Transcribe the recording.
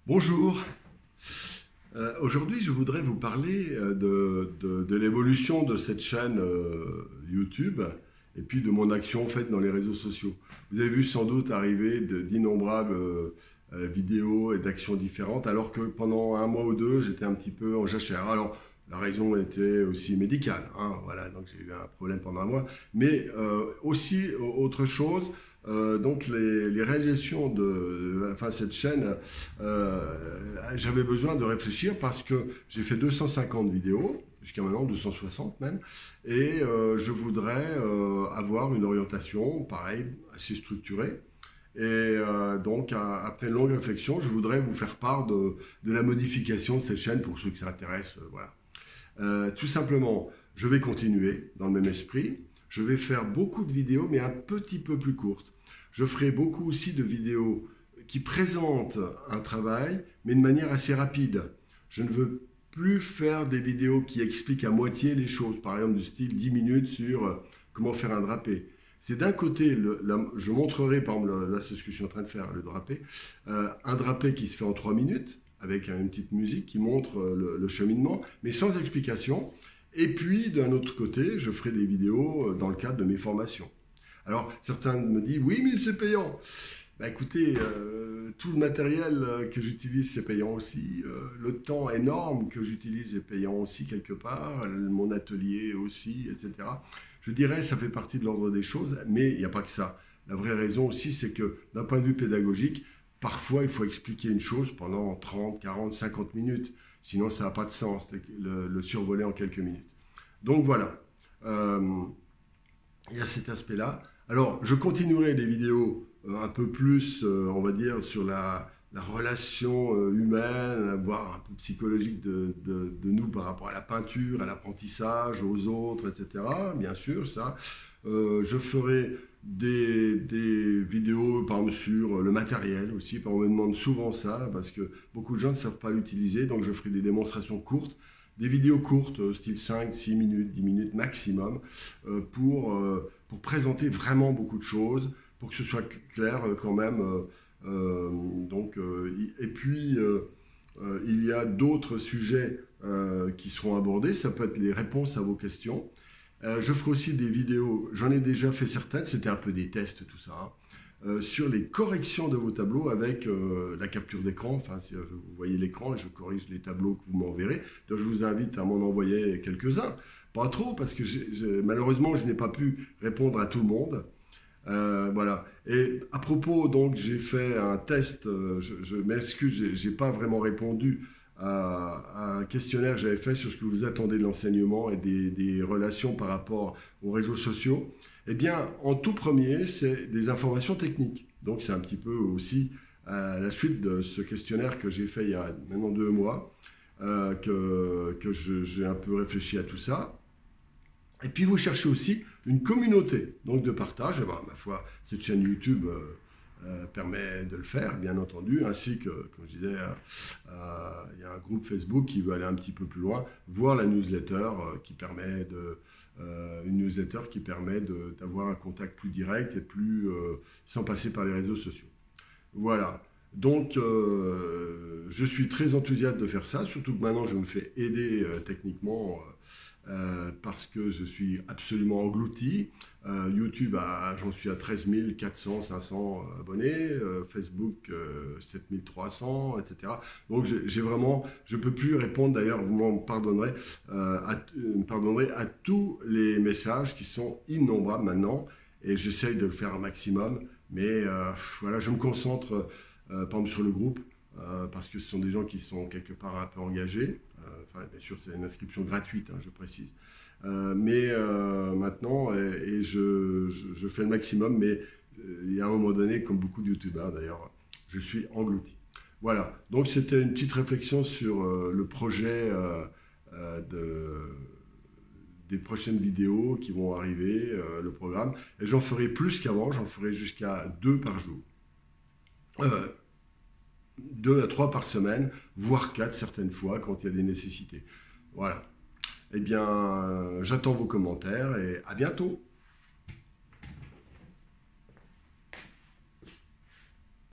Bonjour. Aujourd'hui, je voudrais vous parler de l'évolution de cette chaîne YouTube et puis de mon action faite dans les réseaux sociaux. Vous avez vu sans doute arriver d'innombrables vidéos et d'actions différentes, alors que pendant un mois ou deux, j'étais un petit peu en jachère. Alors, la raison était aussi médicale, hein, voilà, donc j'ai eu un problème pendant un mois, mais aussi autre chose. Donc les réalisations de cette chaîne, j'avais besoin de réfléchir parce que j'ai fait 250 vidéos, jusqu'à maintenant 260 même, et je voudrais avoir une orientation, pareil, assez structurée. Et donc, après une longue réflexion, je voudrais vous faire part de la modification de cette chaîne pour ceux qui s'intéressent. Voilà. Tout simplement, je vais continuer dans le même esprit. Je vais faire beaucoup de vidéos, mais un petit peu plus courtes. Je ferai beaucoup aussi de vidéos qui présentent un travail, mais de manière assez rapide. Je ne veux plus faire des vidéos qui expliquent à moitié les choses, par exemple du style 10 minutes sur comment faire un drapé. C'est d'un côté, je montrerai, par exemple, là c'est ce que je suis en train de faire, le drapé, un drapé qui se fait en 3 minutes, avec une petite musique qui montre le cheminement, mais sans explication. Et puis, d'un autre côté, je ferai des vidéos dans le cadre de mes formations. Alors, certains me disent, oui, mais c'est payant. Bah, écoutez, tout le matériel que j'utilise, c'est payant aussi. Le temps énorme que j'utilise est payant aussi quelque part. Mon atelier aussi, etc. Je dirais, ça fait partie de l'ordre des choses, mais il n'y a pas que ça. La vraie raison aussi, c'est que d'un point de vue pédagogique, parfois, il faut expliquer une chose pendant 30, 40, 50 minutes. Sinon, ça n'a pas de sens, le survoler en quelques minutes. Donc voilà, il y a cet aspect-là. Alors, je continuerai les vidéos un peu plus, on va dire, sur la relation humaine, voire un peu psychologique de nous par rapport à la peinture, à l'apprentissage, aux autres, etc. Bien sûr, ça. Je ferai des vidéos, par exemple, sur le matériel aussi. On me demande souvent ça, parce que beaucoup de gens ne savent pas l'utiliser. Donc, je ferai des démonstrations courtes, des vidéos courtes, style 5, 6 minutes, 10 minutes maximum, pour présenter vraiment beaucoup de choses, pour que ce soit clair quand même. Et puis, il y a d'autres sujets qui seront abordés. Ça peut être les réponses à vos questions. Je ferai aussi des vidéos, j'en ai déjà fait certaines, c'était un peu des tests tout ça, hein, sur les corrections de vos tableaux avec la capture d'écran. Enfin, si vous voyez l'écran, je corrige les tableaux que vous m'enverrez. Donc, je vous invite à m'en envoyer quelques-uns. Pas trop, parce que malheureusement, je n'ai pas pu répondre à tout le monde. Voilà. Et à propos, donc, j'ai fait un test, je m'excuse, j'ai pas vraiment répondu à un questionnaire que j'avais fait sur ce que vous attendez de l'enseignement et des relations par rapport aux réseaux sociaux. Eh bien, en tout premier, c'est des informations techniques. Donc, c'est un petit peu aussi la suite de ce questionnaire que j'ai fait il y a maintenant 2 mois, que j'ai un peu réfléchi à tout ça. Et puis, vous cherchez aussi une communauté donc de partage. Et ben, ma foi, cette chaîne YouTube permet de le faire, bien entendu, ainsi que, comme je disais, il y a un groupe Facebook qui veut aller un petit peu plus loin, voire la newsletter qui permet une newsletter qui permet d'avoir un contact plus direct et plus sans passer par les réseaux sociaux. Voilà. Donc, je suis très enthousiaste de faire ça, surtout que maintenant je me fais aider techniquement parce que je suis absolument englouti. YouTube, j'en suis à 13 400, 500 abonnés, Facebook 7 300, etc. Donc, j'ai vraiment, je ne peux plus répondre, d'ailleurs, vous m'en pardonnerez, à tous les messages qui sont innombrables maintenant, et j'essaye de le faire un maximum, mais voilà, je me concentre par exemple sur le groupe, parce que ce sont des gens qui sont quelque part un peu engagés. Bien sûr, c'est une inscription gratuite, hein, je précise. Mais maintenant, et je fais le maximum, mais il y a un moment donné, comme beaucoup de youtubeurs d'ailleurs, je suis englouti. Voilà, donc c'était une petite réflexion sur le projet des prochaines vidéos qui vont arriver, le programme. Et j'en ferai plus qu'avant, j'en ferai jusqu'à 2 par jour. 2 à 3 par semaine, voire 4 certaines fois quand il y a des nécessités. Voilà. Eh bien, j'attends vos commentaires et à bientôt.